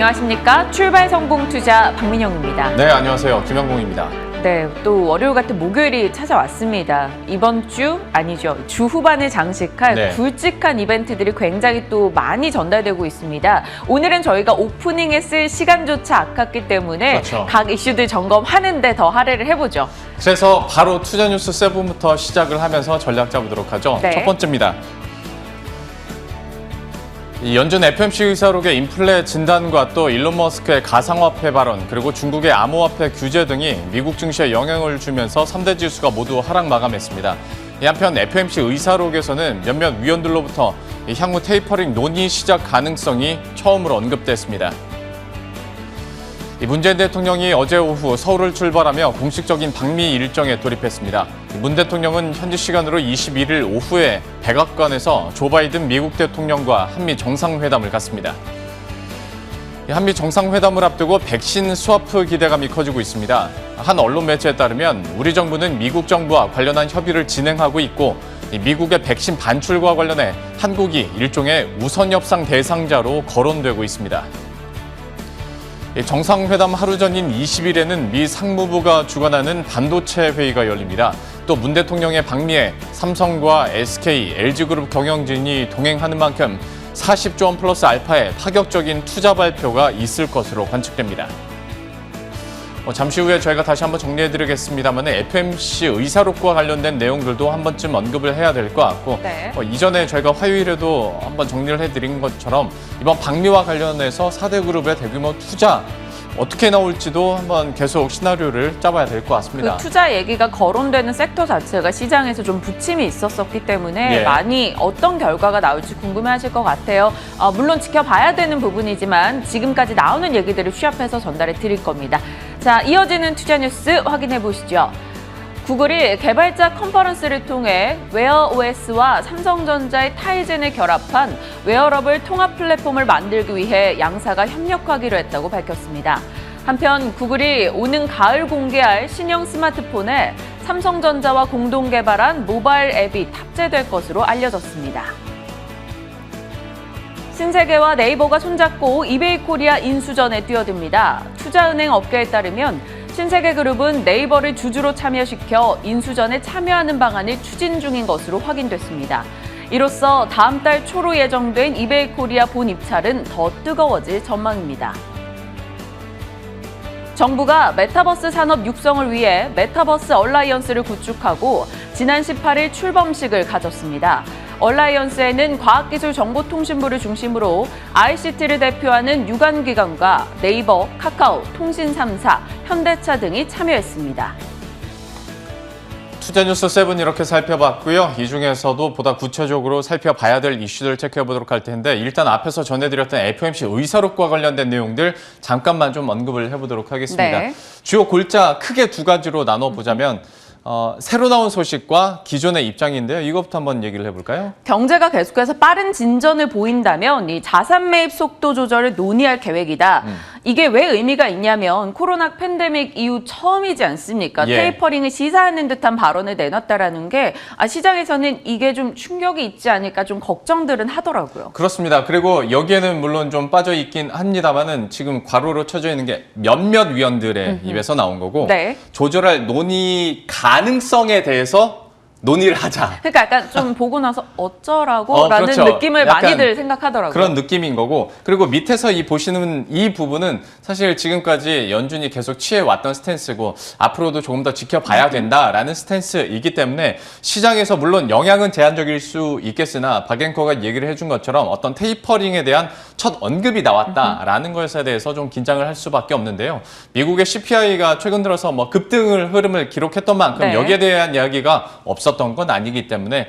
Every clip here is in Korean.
안녕하십니까. 출발 성공 투자 박민영입니다. 네, 안녕하세요. 김영봉입니다. 네, 또 월요일 같은 목요일이 찾아왔습니다. 이번 주 아니죠. 주 후반을 장식할 굵직한 이벤트들이 굉장히 또 많이 전달되고 있습니다. 오늘은 저희가 오프닝에 쓸 시간조차 아깝기 때문에 각 이슈들 점검하는데 더 할애를 해보죠. 그래서 바로 투자뉴스 7부터 시작을 하면서 전략 잡아보도록 하죠. 첫 번째입니다. 이 연준 FOMC 의사록의 인플레 진단과 또 일론 머스크의 가상화폐 발언, 그리고 중국의 암호화폐 규제 등이 미국 증시에 영향을 주면서 3대 지수가 모두 하락 마감했습니다. 한편 FOMC 의사록에서는 몇몇 위원들로부터 향후 테이퍼링 논의 시작 가능성이 처음으로 언급됐습니다. 문재인 대통령이 어제 오후 서울을 출발하며 공식적인 방미 일정에 돌입했습니다. 문 대통령은 현지 시간으로 21일 오후에 백악관에서 조 바이든 미국 대통령과 한미 정상회담을 갖습니다. 한미 정상회담을 앞두고 백신 스와프 기대감이 커지고 있습니다. 한 언론 매체에 따르면 우리 정부는 미국 정부와 관련한 협의를 진행하고 있고 미국의 백신 반출과 관련해 한국이 일종의 우선 협상 대상자로 거론되고 있습니다. 정상회담 하루 전인 20일에는 미 상무부가 주관하는 반도체 회의가 열립니다. 또 문 대통령의 방미에 삼성과 SK, LG그룹 경영진이 동행하는 만큼 40조 원 플러스 알파의 파격적인 투자 발표가 있을 것으로 관측됩니다. 잠시 후에 저희가 다시 한번 정리해드리겠습니다만 FOMC 의사록과 관련된 내용들도 한 번쯤 언급을 해야 될 것 같고 이전에 저희가 화요일에도 한번 정리를 해드린 것처럼 이번 방미와 관련해서 4대 그룹의 대규모 투자 어떻게 나올지도 한번 계속 시나리오를 짜봐야 될 것 같습니다. 그 투자 얘기가 거론되는 섹터 자체가 시장에서 좀 부침이 있었기 때문에 많이 어떤 결과가 나올지 궁금해하실 것 같아요. 물론 지켜봐야 되는 부분이지만 지금까지 나오는 얘기들을 취합해서 전달해 드릴 겁니다. 자, 이어지는 투자 뉴스 확인해 보시죠. 구글이 개발자 컨퍼런스를 통해 웨어OS와 삼성전자의 타이젠을 결합한 웨어러블 통합 플랫폼을 만들기 위해 양사가 협력하기로 했다고 밝혔습니다. 한편 구글이 오는 가을 공개할 신형 스마트폰에 삼성전자와 공동 개발한 모바일 앱이 탑재될 것으로 알려졌습니다. 신세계와 네이버가 손잡고 이베이코리아 인수전에 뛰어듭니다. 투자은행 업계에 따르면 신세계그룹은 네이버를 주주로 참여시켜 인수전에 참여하는 방안을 추진 중인 것으로 확인됐습니다. 이로써 다음 달 초로 예정된 이베이코리아 본 입찰은 더 뜨거워질 전망입니다. 정부가 메타버스 산업 육성을 위해 메타버스 얼라이언스를 구축하고 지난 18일 출범식을 가졌습니다. 얼라이언스에는 과학기술정보통신부를 중심으로 ICT를 대표하는 유관기관과 네이버, 카카오, 통신 3사, 현대차 등이 참여했습니다. 투자뉴스 7 이렇게 살펴봤고요. 이 중에서도 보다 구체적으로 살펴봐야 될 이슈들 체크해보도록 할 텐데 일단 앞에서 전해드렸던 FOMC 의사록과 관련된 내용들 잠깐만 좀 언급을 해보도록 하겠습니다. 주요 골자 크게 두 가지로 나눠보자면 새로 나온 소식과 기존의 입장인데요. 이것부터 한번 얘기를 해볼까요? 경제가 계속해서 빠른 진전을 보인다면 이 자산 매입 속도 조절을 논의할 계획이다. 이게 왜 의미가 있냐면 코로나 팬데믹 이후 처음이지 않습니까? 테이퍼링을 시사하는 듯한 발언을 내놨다라는 게 시장에서는 이게 좀 충격이 있지 않을까 좀 걱정들은 하더라고요. 그렇습니다. 그리고 여기에는 물론 좀 빠져 있긴 합니다만은 지금 괄호로 쳐져 있는 게 몇몇 위원들의 입에서 나온 거고 조절할 논의 가능성에 대해서 논의를 하자. 그러니까 약간 좀 보고 나서 어쩌라고 라는 느낌을 많이들 생각하더라고요. 그런 느낌인 거고 그리고 밑에서 보시는 이 부분은 사실 지금까지 연준이 계속 취해왔던 스탠스고 앞으로도 조금 더 지켜봐야 된다라는 스탠스이기 때문에 시장에서 물론 영향은 제한적일 수 있겠으나 박 앵커가 얘기를 해준 것처럼 어떤 테이퍼링에 대한 첫 언급이 나왔다라는 것에 대해서 좀 긴장을 할 수밖에 없는데요. 미국의 CPI가 최근 들어서 급등을 흐름을 기록했던 만큼 여기에 대한 이야기가 없었던 건 아니기 때문에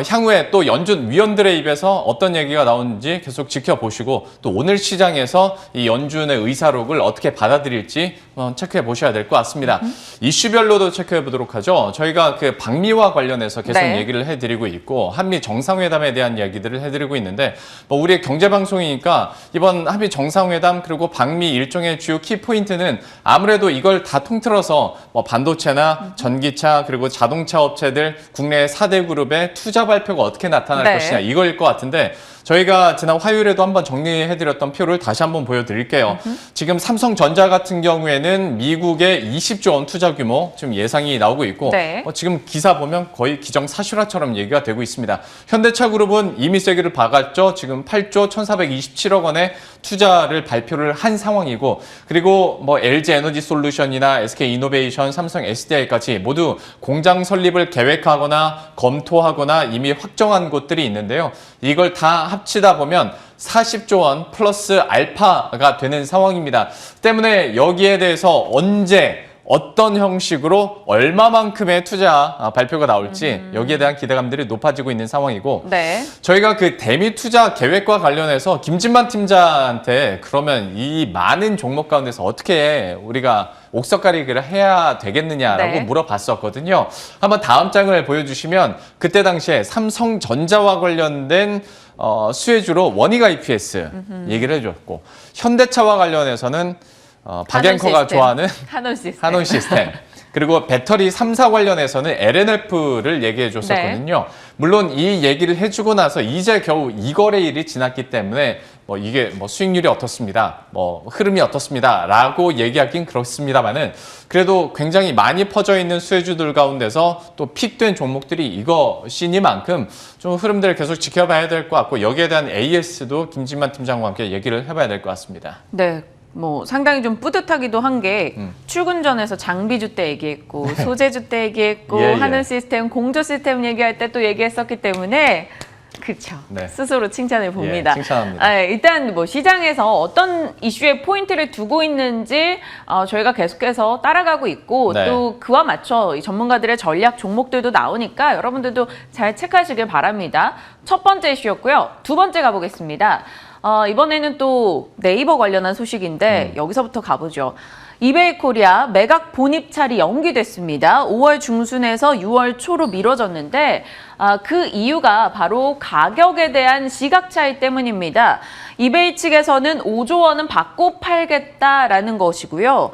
향후에 또 연준 위원들의 입에서 어떤 얘기가 나오는지 계속 지켜보시고 또 오늘 시장에서 이 연준의 의사록을 어떻게 받아들일지 체크해 보셔야 될 것 같습니다. 이슈별로도 체크해 보도록 하죠. 저희가 그 방미와 관련해서 계속 얘기를 해드리고 있고 한미 정상회담에 대한 이야기들을 해드리고 있는데 우리의 경제방송이니까 이번 한미 정상회담 그리고 방미 일정의 주요 키포인트는 아무래도 이걸 다 통틀어서 반도체나 전기차 그리고 자동차 업체들 국내 4대 그룹의 투자 발표가 어떻게 나타날 것이냐 이거일 것 같은데 저희가 지난 화요일에도 한번 정리해드렸던 표를 다시 한번 보여드릴게요. 지금 삼성전자 같은 경우에는 미국의 20조 원 투자 규모 지금 예상이 나오고 있고 네. 지금 기사 보면 거의 기정사실화처럼 얘기가 되고 있습니다. 현대차그룹은 이미 세기를 박았죠. 지금 8조 1,427억 원의 투자를 발표를 한 상황이고 그리고 뭐 LG 에너지 솔루션이나 SK 이노베이션, 삼성 SDI까지 모두 공장 설립을 계획하거나 검토하거나 이미 확정한 곳들이 있는데요. 이걸 다 합치다 보면 40조 원 플러스 알파가 되는 상황입니다. 때문에 여기에 대해서 언제 어떤 형식으로 얼마만큼의 투자 발표가 나올지 여기에 대한 기대감들이 높아지고 있는 상황이고 네. 저희가 그 대미 투자 계획과 관련해서 김진만 팀장한테 그러면 이 많은 종목 가운데서 어떻게 우리가 옥석가리기를 해야 되겠느냐라고 네. 물어봤었거든요. 한번 다음 장을 보여주시면 그때 당시에 삼성전자와 관련된 수혜주로 원희가 EPS 얘기를 해줬고 현대차와 관련해서는 박앵커가 좋아하는 한온 시스템. 그리고 배터리 3사 관련해서는 LNF를 얘기해 줬었거든요. 네. 물론 이 얘기를 해주고 나서 이제 겨우 이 거래일이 지났기 때문에 이게 수익률이 어떻습니다. 흐름이 어떻습니다. 라고 얘기하긴 그렇습니다만은 그래도 굉장히 많이 퍼져 있는 수혜주들 가운데서 또 픽된 종목들이 이것이니만큼 좀 흐름들을 계속 지켜봐야 될 것 같고 여기에 대한 AS도 김진만 팀장과 함께 얘기를 해봐야 될 것 같습니다. 네. 상당히 좀 뿌듯하기도 한 게 출근 전에서 장비주 때 얘기했고 소재주 때 얘기했고 예. 하는 시스템, 공조 시스템 얘기할 때 또 얘기했었기 때문에 그렇죠. 네. 스스로 칭찬을 봅니다. 예, 칭찬합니다. 일단 시장에서 어떤 이슈에 포인트를 두고 있는지 저희가 계속해서 따라가고 있고 네. 또 그와 맞춰 이 전문가들의 전략 종목들도 나오니까 여러분들도 잘 체크하시길 바랍니다. 첫 번째 이슈였고요. 두 번째 가보겠습니다. 이번에는 또 네이버 관련한 소식인데 여기서부터 가보죠. 이베이 코리아 매각 본입 차리 연기됐습니다. 5월 중순에서 6월 초로 미뤄졌는데 그 이유가 바로 가격에 대한 시각 차이 때문입니다. 이베이 측에서는 5조 원은 받고 팔겠다라는 것이고요.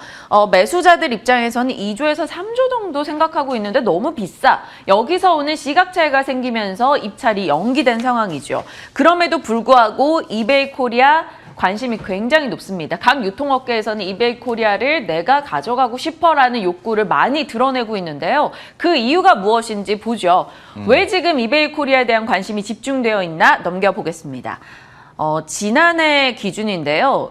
매수자들 입장에서는 2조에서 3조 정도 생각하고 있는데 너무 비싸. 여기서 오는 시각 차이가 생기면서 입찰이 연기된 상황이죠. 그럼에도 불구하고 이베이 코리아 관심이 굉장히 높습니다. 각 유통업계에서는 이베이 코리아를 내가 가져가고 싶어라는 욕구를 많이 드러내고 있는데요. 그 이유가 무엇인지 보죠. 왜 지금 이베이 코리아에 대한 관심이 집중되어 있나 넘겨보겠습니다. 지난해 기준인데요.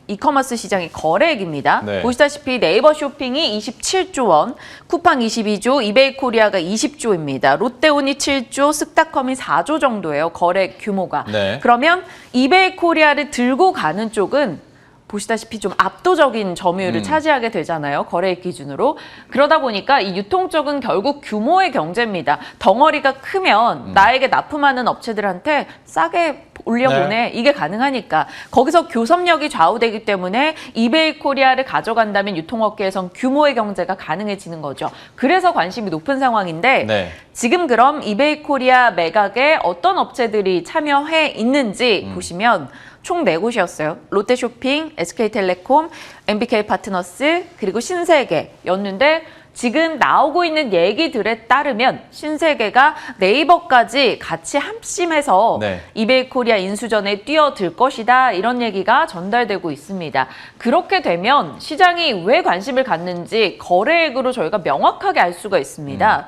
이커머스 시장의 거래액입니다. 네. 보시다시피 네이버 쇼핑이 27조 원, 쿠팡 22조, 이베이 코리아가 20조입니다. 롯데온이 7조, 쓱닷컴이 4조 정도예요. 거래액 규모가. 네. 그러면 이베이 코리아를 들고 가는 쪽은 보시다시피 좀 압도적인 점유율을 차지하게 되잖아요. 거래액 기준으로. 그러다 보니까 이 유통 쪽은 결국 규모의 경제입니다. 덩어리가 크면 나에게 납품하는 업체들한테 싸게 올려보내. 네. 이게 가능하니까. 거기서 교섭력이 좌우되기 때문에 이베이 코리아를 가져간다면 유통업계에선 규모의 경제가 가능해지는 거죠. 그래서 관심이 높은 상황인데 네. 지금 그럼 이베이 코리아 매각에 어떤 업체들이 참여해 있는지 보시면 총 4곳이었어요. 롯데쇼핑, SK텔레콤, MBK 파트너스, 그리고 신세계였는데 지금 나오고 있는 얘기들에 따르면 신세계가 네이버까지 같이 합심해서 네. 이베이 코리아 인수전에 뛰어들 것이다. 이런 얘기가 전달되고 있습니다. 그렇게 되면 시장이 왜 관심을 갖는지 거래액으로 저희가 명확하게 알 수가 있습니다.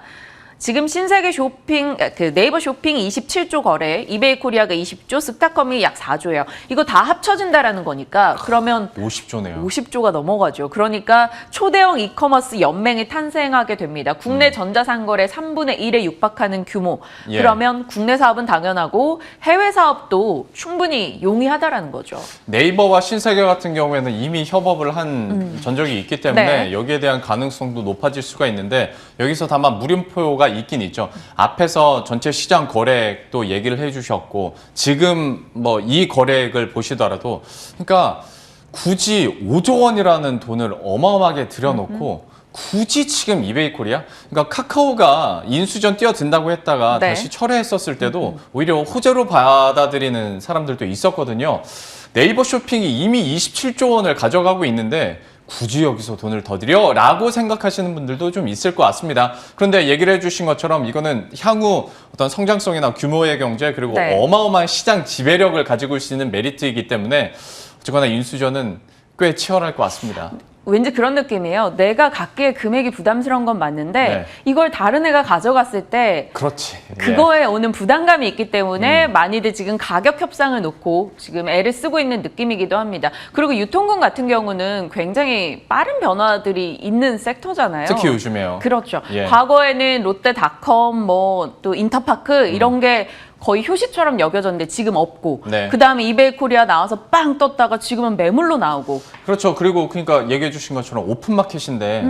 지금 신세계 쇼핑, 네이버 쇼핑이 27조 거래, 이베이 코리아가 20조, 쓱닷컴이 약 4조예요. 이거 다 합쳐진다라는 거니까 그러면 50조네요. 50조가 넘어가죠. 그러니까 초대형 이커머스 연맹이 탄생하게 됩니다. 국내 전자상거래 3분의 1에 육박하는 규모. 예. 그러면 국내 사업은 당연하고 해외 사업도 충분히 용이하다라는 거죠. 네이버와 신세계 같은 경우에는 이미 협업을 한 전적이 있기 때문에 네. 여기에 대한 가능성도 높아질 수가 있는데 여기서 다만 물음표가 있긴 있죠. 앞에서 전체 시장 거래액도 얘기를 해주셨고 지금 이 거래액을 보시더라도 그러니까 굳이 5조 원이라는 돈을 어마어마하게 들여놓고 굳이 지금 이베이 코리아? 그러니까 카카오가 인수전 뛰어든다고 했다가 네. 다시 철회했었을 때도 오히려 호재로 받아들이는 사람들도 있었거든요. 네이버 쇼핑이 이미 27조 원을 가져가고 있는데 굳이 여기서 돈을 더 들여? 라고 생각하시는 분들도 좀 있을 것 같습니다. 그런데 얘기를 해주신 것처럼 이거는 향후 어떤 성장성이나 규모의 경제 그리고 네. 어마어마한 시장 지배력을 가지고 올 수 있는 메리트이기 때문에 어쨌거나 인수전은 꽤 치열할 것 같습니다. 왠지 그런 느낌이에요. 내가 갖기에 금액이 부담스러운 건 맞는데 네. 이걸 다른 애가 가져갔을 때 그렇지. 그거에 오는 부담감이 있기 때문에 많이들 지금 가격 협상을 놓고 지금 애를 쓰고 있는 느낌이기도 합니다. 그리고 유통군 같은 경우는 굉장히 빠른 변화들이 있는 섹터잖아요. 특히 요즘에요. 그렇죠. 예. 과거에는 롯데닷컴, 뭐 또 인터파크 이런 게 거의 효시처럼 여겨졌는데 지금 없고 네. 그다음에 이베이 코리아 나와서 빵 떴다가 지금은 매물로 나오고 그렇죠. 그리고 그러니까 얘기해 주신 것처럼 오픈마켓인데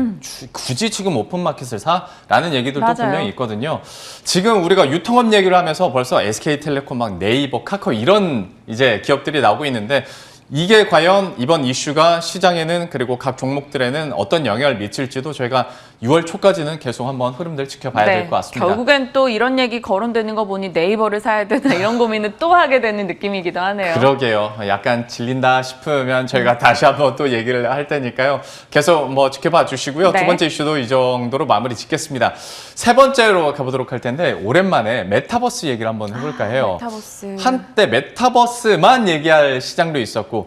굳이 지금 오픈마켓을 사라는 얘기들도 맞아요. 분명히 있거든요. 지금 우리가 유통업 얘기를 하면서 벌써 SK텔레콤, 막 네이버, 카카오 이런 이제 기업들이 나오고 있는데 이게 과연 이번 이슈가 시장에는 그리고 각 종목들에는 어떤 영향을 미칠지도 저희가 6월 초까지는 계속 한번 흐름들 지켜봐야 될 것 같습니다. 결국엔 또 이런 얘기 거론되는 거 보니 네이버를 사야 되나 이런 고민을 또 하게 되는 느낌이기도 하네요. 그러게요. 약간 질린다 싶으면 저희가 다시 한번 또 얘기를 할 테니까요. 계속 뭐 지켜봐 주시고요. 네. 두 번째 이슈도 이 정도로 마무리 짓겠습니다. 세 번째로 가보도록 할 텐데 오랜만에 메타버스 얘기를 한번 해볼까 해요. 메타버스. 한때 메타버스만 얘기할 시장도 있었고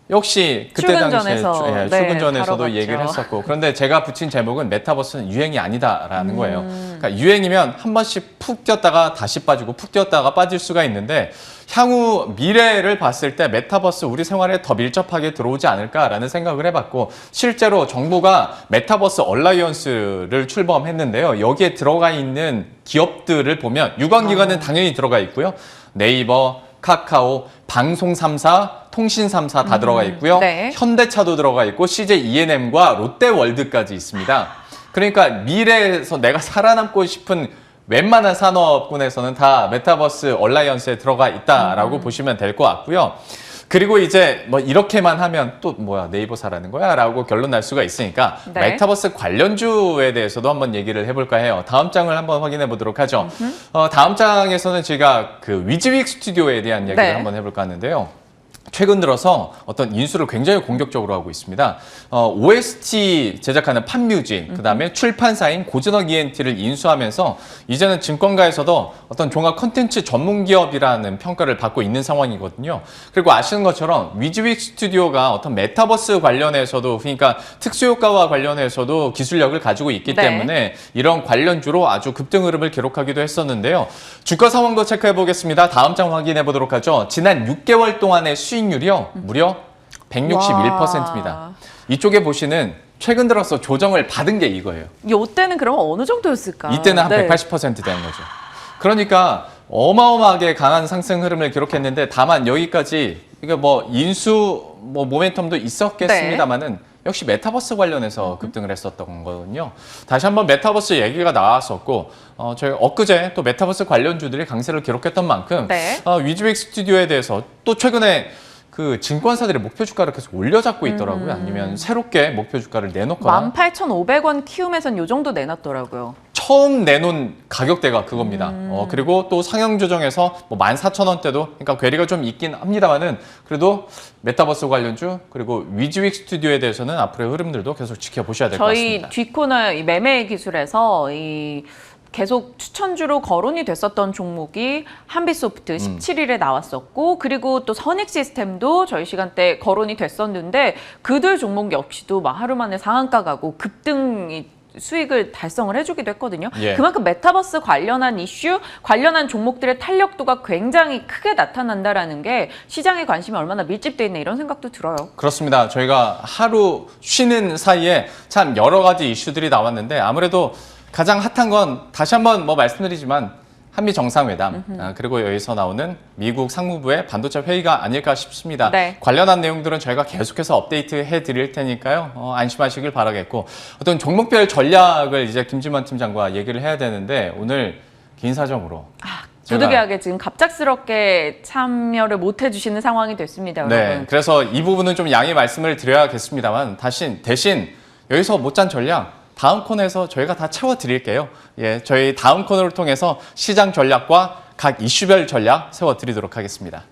역시 그때 출근 당시에 전에서, 네, 출근 전에서도 다뤄봤죠. 얘기를 했었고 그런데 제가 붙인 제목은 메타버스는 유행이 아니다라는 거예요. 그러니까 유행이면 한 번씩 푹 뛰었다가 다시 빠지고 푹 뛰었다가 빠질 수가 있는데 향후 미래를 봤을 때 메타버스 우리 생활에 더 밀접하게 들어오지 않을까라는 생각을 해봤고 실제로 정부가 메타버스 얼라이언스를 출범했는데요. 여기에 들어가 있는 기업들을 보면 유관기관은 당연히 들어가 있고요. 네이버, 카카오, 방송 3사, 통신 3사 다 들어가 있고요. 네. 현대차도 들어가 있고 CJ ENM과 롯데월드까지 있습니다. 그러니까 미래에서 내가 살아남고 싶은 웬만한 산업군에서는 다 메타버스 얼라이언스에 들어가 있다라고 보시면 될 것 같고요. 그리고 이제 뭐 이렇게만 하면 또 뭐야 네이버 사라는 거야? 라고 결론 날 수가 있으니까 네. 메타버스 관련주에 대해서도 한번 얘기를 해볼까 해요. 다음 장을 한번 확인해 보도록 하죠. 다음 장에서는 제가 그 위즈윅 스튜디오에 대한 얘기를 네. 한번 해볼까 하는데요. 최근 들어서 어떤 인수를 굉장히 공격적으로 하고 있습니다. OST 제작하는 팝뮤직, 그다음에 출판사인 고즈넉 ENT를 인수하면서 이제는 증권가에서도 어떤 종합 컨텐츠 전문 기업이라는 평가를 받고 있는 상황이거든요. 그리고 아시는 것처럼 위즈윅 스튜디오가 어떤 메타버스 관련해서도 그러니까 특수효과와 관련해서도 기술력을 가지고 있기 네. 때문에 이런 관련주로 아주 급등 흐름을 기록하기도 했었는데요. 주가 상황도 체크해 보겠습니다. 다음 장 확인해 보도록 하죠. 지난 6개월 동안의 수익률이요. 무려 161%입니다. 와. 이쪽에 보시는 최근 들어서 조정을 받은 게 이거예요. 이때는 그럼 어느 정도였을까? 이때는 한 네. 180% 되는 거죠. 그러니까 어마어마하게 강한 상승 흐름을 기록했는데 다만 여기까지 이게 뭐 인수 뭐 모멘텀도 있었겠습니다만은 역시 메타버스 관련해서 급등을 했었던 거거든요. 다시 한번 메타버스 얘기가 나왔었고 저희 엊그제 또 메타버스 관련주들이 강세를 기록했던 만큼 네. 위즈윅 스튜디오에 대해서 또 최근에 그 증권사들이 목표 주가를 계속 올려잡고 있더라고요. 아니면 새롭게 목표 주가를 내놓거나 18,500원 키움에선 요 정도 내놨더라고요. 처음 내놓은 가격대가 그겁니다. 그리고 또 상향 조정에서 뭐 14,000원대도 그러니까 괴리가 좀 있긴 합니다만은 그래도 메타버스 관련주 그리고 위즈윅 스튜디오에 대해서는 앞으로의 흐름들도 계속 지켜보셔야 될 것 저희 같습니다. 뒷코너 이 매매 기술에서 이 계속 추천주로 거론이 됐었던 종목이 한빛소프트 17일에 나왔었고 그리고 또 선익 시스템도 저희 시간대 거론이 됐었는데 그들 종목 역시도 막 하루 만에 상한가 가고 급등이 수익을 달성을 해주기도 했거든요. 예. 그만큼 메타버스 관련한 이슈, 관련한 종목들의 탄력도가 굉장히 크게 나타난다라는 게 시장의 관심이 얼마나 밀집돼 있나 이런 생각도 들어요. 그렇습니다. 저희가 하루 쉬는 사이에 참 여러 가지 이슈들이 나왔는데 아무래도 가장 핫한 건 다시 한번 뭐 말씀드리지만 한미 정상회담 그리고 여기서 나오는 미국 상무부의 반도체 회의가 아닐까 싶습니다. 네. 관련한 내용들은 저희가 계속해서 업데이트해 드릴 테니까요. 안심하시길 바라겠고 어떤 종목별 전략을 이제 김지만 팀장과 얘기를 해야 되는데 오늘 긴 사정으로 부득이하게 지금 갑작스럽게 참여를 못 해주시는 상황이 됐습니다, 네, 여러분. 그래서 이 부분은 좀 양해 말씀을 드려야겠습니다만 대신 여기서 못 짠 전략 다음 코너에서 저희가 다 채워드릴게요. 예, 저희 다음 코너를 통해서 시장 전략과 각 이슈별 전략 세워드리도록 하겠습니다.